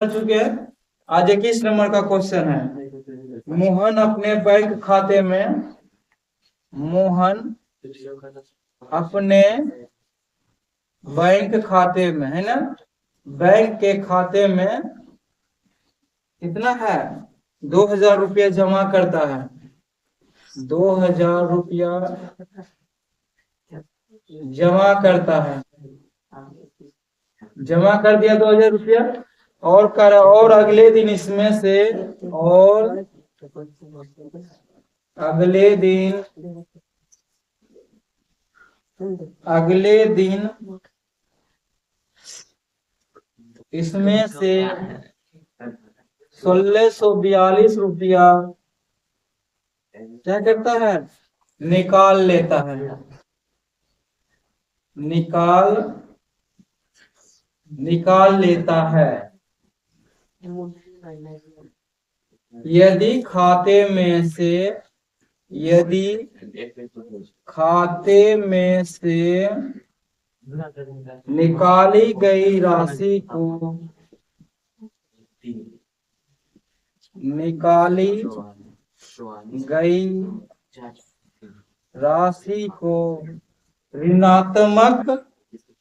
कर चुके हैं। आज 21 नंबर का क्वेश्चन है। मोहन अपने बैंक खाते में है ना, बैंक के खाते में कितना है, 2000 रुपया जमा करता है। 2000 रुपया जमा करता है, जमा कर दिया 2000 रुपया। और अगले दिन इसमें से, और अगले दिन अगले दिन इसमें से 1642 रुपया क्या करता है, निकाल लेता है। निकाल निकाल लेता है। यदि खाते में से निकाली गई राशि को ऋणात्मक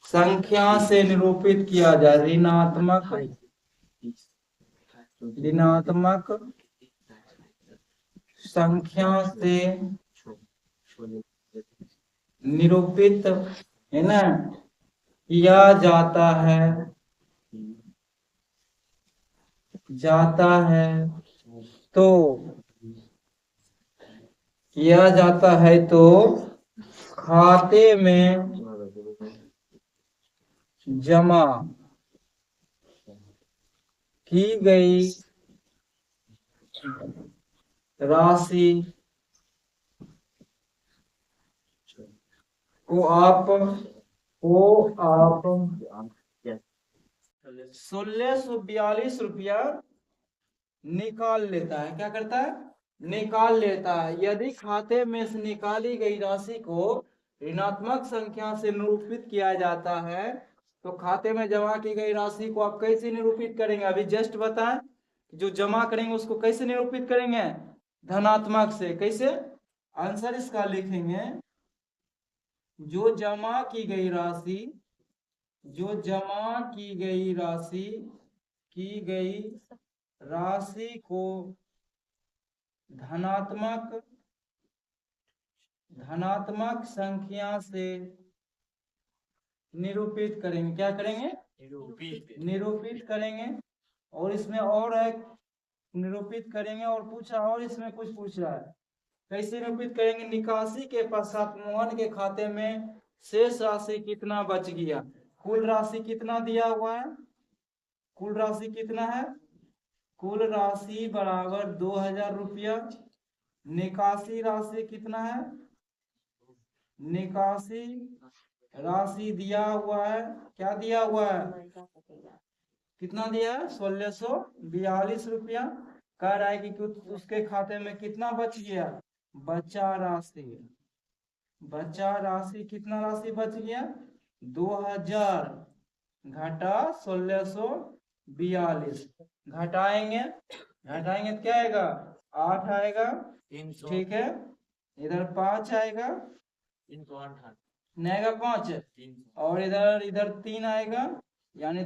संख्या से निरूपित किया जाए। ऋणात्मक संख्या से निरूपित है ना, किया जाता है तो खाते में जमा की गई राशि को आप 1642 रुपया निकाल लेता है। क्या करता है, निकाल लेता है। यदि खाते में से निकाली गई राशि को ऋणात्मक संख्या से निरूपित किया जाता है तो खाते में जमा की गई राशि को आप कैसे निरूपित करेंगे, अभी जस्ट बताएं। जो जमा करेंगे उसको कैसे निरूपित करेंगे, धनात्मक से। कैसे, आंसर इसका लिखेंगे, जो जमा की गई राशि को धनात्मक संख्या से निरूपित करेंगे। क्या करेंगे, निरूपित करेंगे। और इसमें और है, निरूपित करेंगे। और पूछा, और इसमें कुछ पूछ रहा है, कैसे निरूपित करेंगे। निकासी के पश्चात मोहन के खाते में शेष राशि कितना बच गया। कुल राशि कितना दिया हुआ है, कुल राशि कितना है, कुल राशि बराबर 2000 रुपया। निकासी राशि कितना है, निकासी राशि दिया हुआ है, क्या दिया हुआ है, कितना दिया है, 1642 रुपया। कह रहा है कि उसके खाते में कितना बच गया, बचा राशि कितना राशि बच गया, 2000 घटा 1642। घटाएंगे तो क्या आएगा, 8 आएगा, ठीक है। इधर 5 आएगा, नहीं आएगा 5, और इधर 3 आएगा, यानी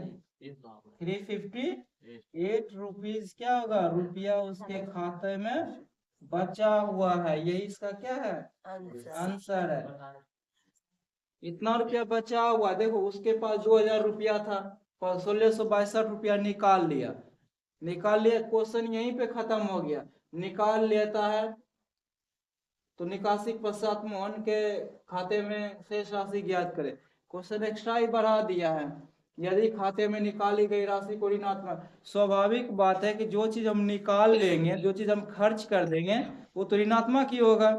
358 रुपीज क्या होगा, रुपया उसके खाते में बचा हुआ है। यही इसका क्या है, आंसर है। इतना रुपया बचा हुआ, देखो उसके पास 2000 रुपया था, 1662 रुपया निकाल लिया। क्वेश्चन यहीं पे खत्म हो गया। निकाल लेता है तो निकासी के पश्चात मोहन के खाते में शेष राशि ज्ञात करे। क्वेश्चन एक्स्ट्रा ही बढ़ा दिया है। यदि खाते में निकाली गई राशि को ऋणात्मक, स्वाभाविक बात है कि जो चीज हम निकाल लेंगे, जो चीज हम खर्च कर देंगे वो तो ऋणात्मक ही होगा,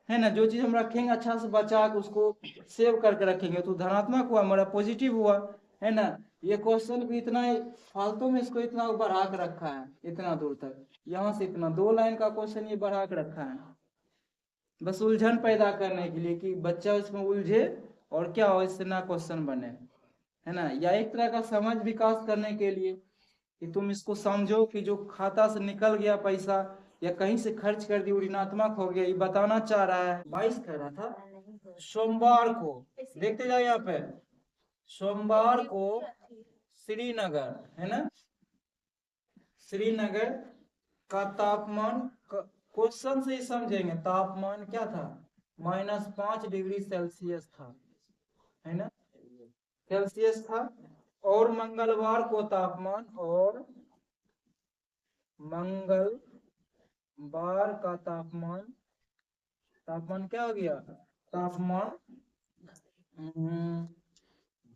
है ना। जो चीज हम रखेंगे अच्छा से बचा के उसको सेव करके रखेंगे तो धनात्मक हुआ, हमारा पॉजिटिव हुआ, है ना। ये क्वेश्चन भी इतना फालतू में इसको इतना बढ़ा के रखा है, इतना दूर तक, यहाँ से इतना 2 लाइन का क्वेश्चन ये बढ़ा के रखा है, बस उलझन पैदा करने के लिए कि बच्चा उसमें उलझे और क्या हो, इससे ना क्वेश्चन बने, है ना। या एक तरह का समझ विकास करने के लिए कि तुम इसको समझो कि जो खाता से निकल गया पैसा या कहीं से खर्च कर दी ऋणात्मक हो गया, ये बताना चाह रहा है। 22 कह रहा था। सोमवार को देखते जाओ यहाँ पे, सोमवार को श्रीनगर है ना, श्रीनगर का तापमान, क्वेश्चन से ही समझेंगे, तापमान क्या था, -5 डिग्री सेल्सियस था, है ना, सेल्सियस था। और मंगलवार को तापमान, और मंगलवार का तापमान, तापमान क्या हो गया, तापमान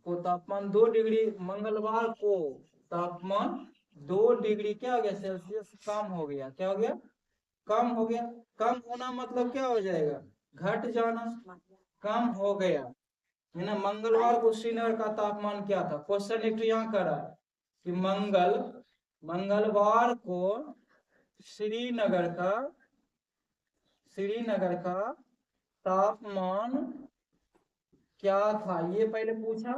को तापमान 2 डिग्री, मंगलवार को तापमान 2 डिग्री क्या हो गया सेल्सियस कम हो गया। क्या हो गया, कम हो गया। कम होना मतलब क्या हो जाएगा, घट जाना, कम हो गया, है ना। मंगलवार को श्रीनगर का तापमान क्या था, क्वेश्चन एक तो यहाँ कर रहा है कि मंगलवार को श्रीनगर का तापमान क्या था, ये पहले पूछा।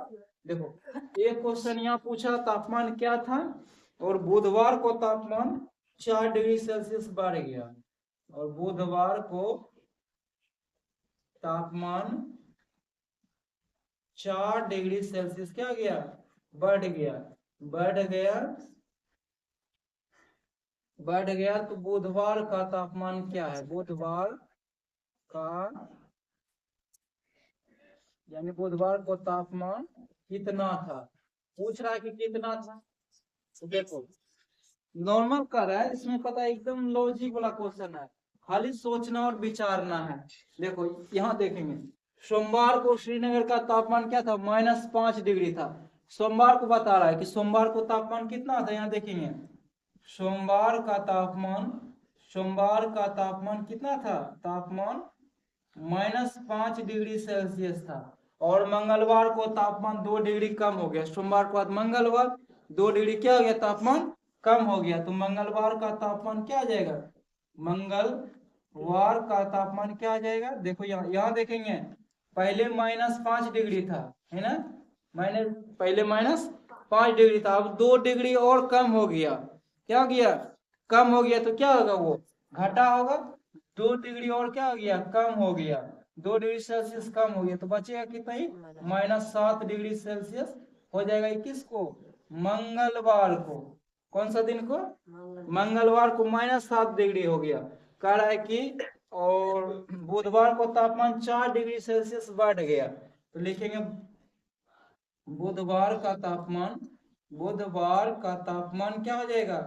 देखो एक क्वेश्चन यहाँ पूछा तापमान क्या था, और बुधवार को तापमान 4 डिग्री सेल्सियस बढ़ गया, और बुधवार को तापमान 4 डिग्री सेल्सियस क्या गया, बढ़ गया, बढ़ गया। तो बुधवार का तापमान क्या है, बुधवार का यानी बुधवार को तापमान कितना था, पूछ रहा है कि कितना था। तो देखो नॉर्मल कर रहा है, इसमें पता है एकदम लॉजिक वाला क्वेश्चन है, खाली सोचना और विचारना है। देखो यहाँ देखेंगे, सोमवार को श्रीनगर का तापमान क्या था, -5 डिग्री था। सोमवार को बता रहा है कि सोमवार को तापमान कितना था, यहाँ देखेंगे सोमवार का तापमान कितना था, तापमान -5 डिग्री सेल्सियस था। और मंगलवार को तापमान 2 डिग्री कम हो गया, सोमवार के बाद मंगलवार 2 डिग्री क्या हो गया, तापमान कम हो गया। तो मंगलवार का तापमान क्या आ जाएगा, मंगलवार का तापमान क्या आ जाएगा, देखो यहाँ देखेंगे पहले -5 डिग्री था, है ना, पहले -5 डिग्री था, अब 2 डिग्री और कम हो गया। क्या गया, कम हो गया, तो क्या होगा, वो घटा होगा। 2 डिग्री और क्या हो गया, कम हो गया, 2 डिग्री सेल्सियस कम हो गया, तो बचेगा कितना ही, -7 डिग्री सेल्सियस हो जाएगा। 21 को, मंगलवार को, कौन सा दिन को, मंगलवार को -7 डिग्री हो गया, कह रहा है कि। और बुधवार को तापमान 4 डिग्री सेल्सियस बढ़ गया, तो लिखेंगे बुधवार का तापमान क्या हो जाएगा,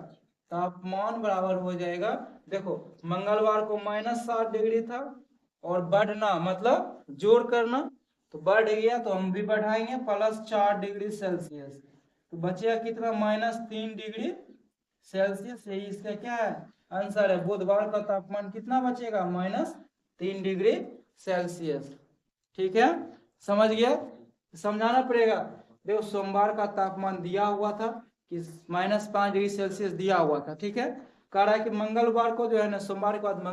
तापमान बराबर हो जाएगा। देखो मंगलवार को -7 डिग्री था, और बढ़ना मतलब जोड़ करना, तो बढ़ गया, तो हम भी बढ़ाएंगे +4 डिग्री सेल्सियस, तो बचेगा कितना, -3 डिग्री सेल्सियस। यही इसका क्या है, आंसर है। बुधवार का तापमान कितना बचेगा, -3 डिग्री सेल्सियस। ठीक है, समझ गया, समझाना पड़ेगा। देखो सोमवार का तापमान दिया हुआ था कि -5 डिग्री सेल्सियस दिया हुआ था, ठीक है। कह रहा है कि मंगलवार को जो है ना, सोमवार के बाद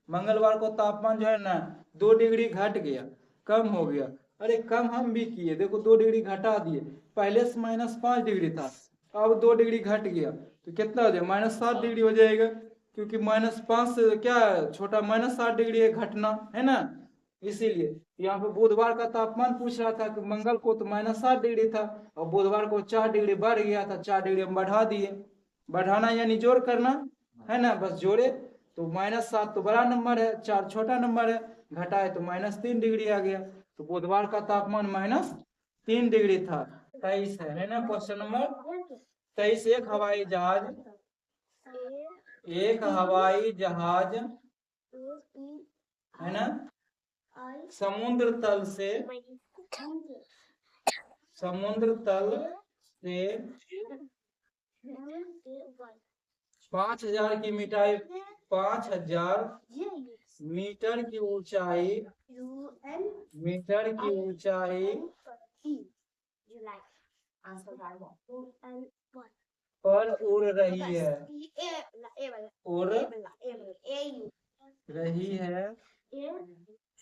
मंगलवार को तापमान जो है ना 2 डिग्री घट गया, कम हो गया। अरे कम हम भी किए, देखो 2 डिग्री घटा दिए, पहले से -5 डिग्री था, अब 2 डिग्री घट गया, तो कितना हो जाएगा, -7 डिग्री हो जाएगा, क्योंकि -5 से क्या छोटा -7 डिग्री है घटना, है ना। इसीलिए यहाँ पे बुधवार का तापमान पूछ रहा था कि मंगल को तो -7 डिग्री था, और बुधवार को 4 डिग्री बढ़ गया था, 4 डिग्री हम बढ़ा दिए। बढ़ाना यानी जोड़ करना, है ना, बस जोड़े, तो -7 तो बड़ा नंबर है, 4 छोटा नंबर है, घटाए तो -3 डिग्री आ गया। तो बुधवार का तापमान -3 डिग्री था। 23 है ना, क्वेश्चन नंबर 23। एक हवाई जहाज है ना, समुद्र तल से 5,000 की मीटर 5,000 मीटर की ऊंचाई पर उड़ रही है,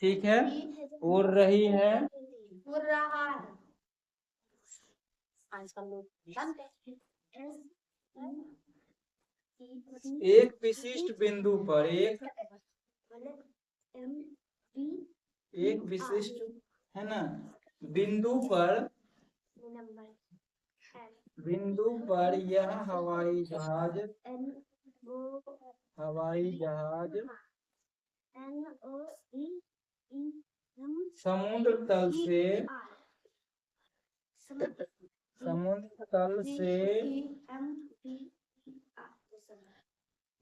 ठीक है, उड़ रही है। एक विशिष्ट बिंदु पर एक विशिष्ट है ना बिंदु पर यह हवाई जहाज समुद्र तल से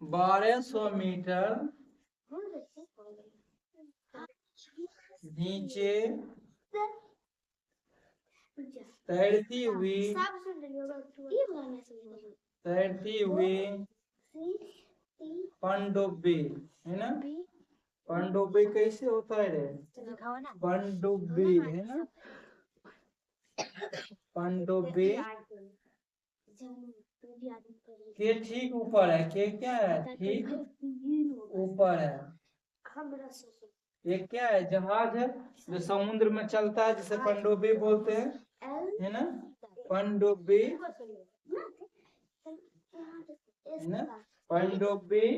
1200 मीटर नीचे तैरती हुई पनडुब्बी है ना। पनडुब्बी कैसे होता है रे? पनडुब्बी है ना। पनडुब्बी के ठीक ऊपर है। के क्या है? ठीक ऊपर है। ये क्या है? जहाज है जो समुद्र में चलता है जिसे पनडुब्बी बोलते हैं है ना। पनडुब्बी है ना। पनडुब्बी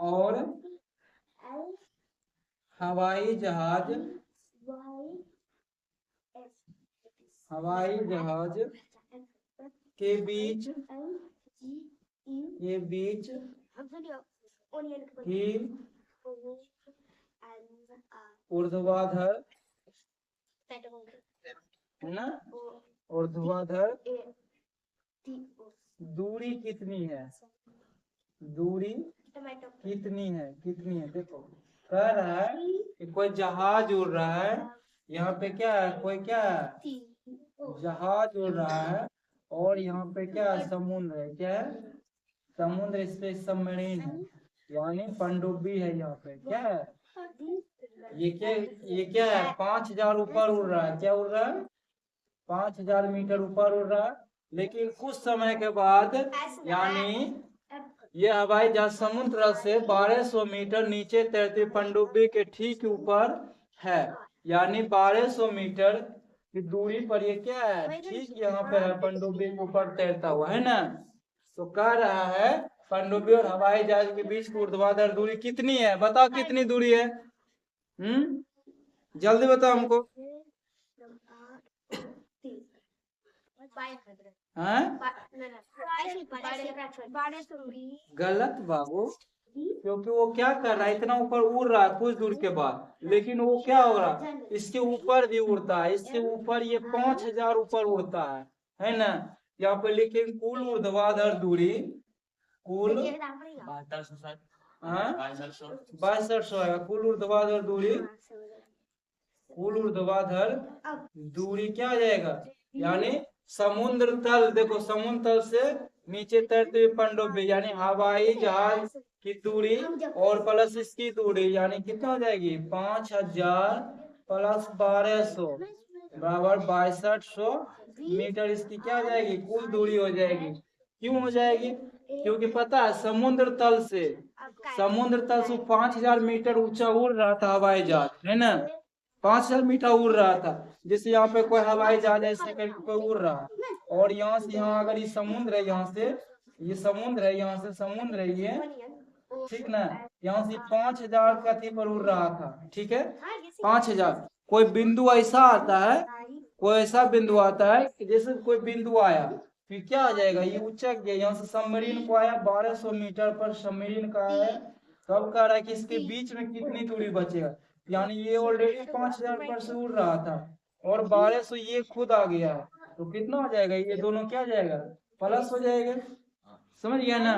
और हवाई जहाज के बीच की ऊर्ध्वाधर है ना। ऊर्ध्वाधर दूरी कितनी है? कितनी है देखो। कह रहा है कि कोई जहाज उड़ रहा है। यहाँ पे क्या है? कोई क्या है? जहाज उड़ रहा है और यहाँ पे क्या है? समुद्र है। क्या है? समुद्र। इस पे सबमरीन है यानी पनडुब्बी है। यहाँ पे क्या है? ये क्या है? 5000 ऊपर उड़ रहा है। क्या उड़ रहा है? 5000 मीटर ऊपर उड़ रहा है। लेकिन कुछ समय के बाद यानी ये हवाई जहाज समुद्र से 1200 मीटर नीचे तैरती पनडुब्बी के ठीक ऊपर है। यानी 1200 मीटर की दूरी पर ये क्या है? ठीक यहाँ पे है। पनडुब्बी के ऊपर तैरता हुआ है ना। तो कह रहा है पनडुब्बी और हवाई जहाज के बीच की ऊर्ध्वाधर दूरी कितनी है? बताओ कितनी दूरी है। जल्दी बताओ हमको। गलत बाबू। क्योंकि वो क्या कर रहा है? इतना ऊपर उड़ रहा है कुछ दूर के बाद। लेकिन वो क्या हो रहा है? इसके ऊपर भी उड़ता है। इसके ऊपर ये 5000 ऊपर उड़ता है ना। यहाँ पे लेकिन कुल ऊर्ध्वाधर दूरी कुल 6200 है। कुल ऊर्ध्वाधर दूरी क्या आ जाएगा? यानी समुद्र तल देखो। समुद्र तल से नीचे तैरते हुए पनडुब्बी यानी हवाई जहाज की दूरी और प्लस इसकी दूरी यानी कितना हो जाएगी? 5000 प्लस 1200 बराबर 6200 मीटर। इसकी क्या हो जाएगी? कुल दूरी हो जाएगी। क्यों हो जाएगी? क्योंकि पता है समुद्र तल से 5000 मीटर ऊंचा उड़ रहा था हवाई जहाज है ना। 5000 मीटर उड़ रहा था। जैसे यहाँ पे कोई हवाई जहाज ऐसे करके कोई उड़ रहा है और यहाँ से यहाँ अगर ये समुद्र है। यहाँ से ये समुद्र है। यहाँ से समुद्र है ये ठीक ना। यहाँ से 5000 का थी पर उड़ रहा था। ठीक है 5000। कोई बिंदु ऐसा आता है। कोई ऐसा बिंदु आता है कि जैसे कोई बिंदु आया फिर क्या आ जाएगा? ये उचक गया। यहाँ से सबमरीन को आया 1200 मीटर पर सबमरीन का आया। तब कह रहा है कि इसके बीच में कितनी दूरी बचेगा। यानी ये ऑलरेडी 5000 पर से उड़ रहा था और 1200 ये खुद आ गया है। तो कितना हो जाएगा? ये दोनों क्या जाएगा? प्लस हो जाएगा। समझ गया ना।